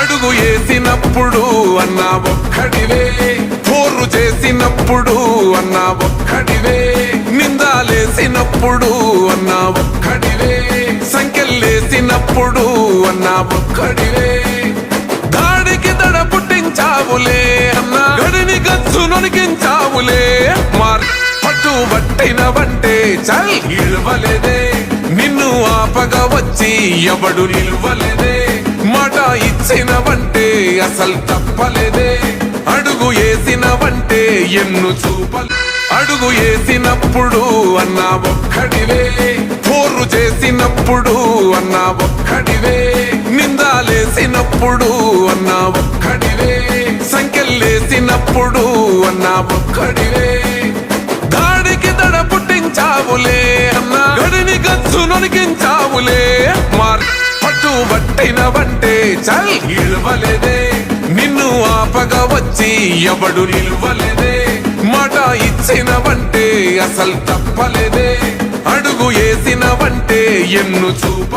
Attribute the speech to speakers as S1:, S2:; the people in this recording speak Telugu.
S1: అడుగు వేసినప్పుడు అన్నా ఒక్కడివే, పోరు చేసినప్పుడు అన్నా ఒక్కడివే, నిందాలేసినప్పుడు అన్నా ఒక్కడివే, సంఖ్యలేసినప్పుడు అన్నా ఒక్కడివే, దాడికి దడ పుట్టించావులే అన్నా, గడిని గచ్చు నొనికించావులే, పట్టు పట్టినవంటే చల్ ఇవ్వలేదే, నిన్ను ఆపగా వచ్చి ఎవడు నిల్వలేదే, మాట ఇచ్చినవంటే అసలు తప్పలేదే, అడుగు వేసినవంటే ఎన్ను చూపలే, అడుగు వేసినప్పుడు అన్నా ఒక్కడివే, పోరు చేసినప్పుడు అన్నా ఒక్కడివే, నిందాలేసినప్పుడు అన్నా ఒక్కడివే, సంఖ్యలేసినప్పుడు అన్నా ఒక్కడివే, దాడికి దడ పుట్టించావులే అన్నా, గడిని గచ్చు నొనికించావులే, పట్టు పట్టినవంటే చల్ ఇవ్వలేదే, నిన్ను ఆపగా వచ్చి ఎవడు నిల్వలేదే, మాట ఇచ్చినవంటే అసలు తప్పలేదే, అడుగు వేసినవంటే ఎన్ను చూప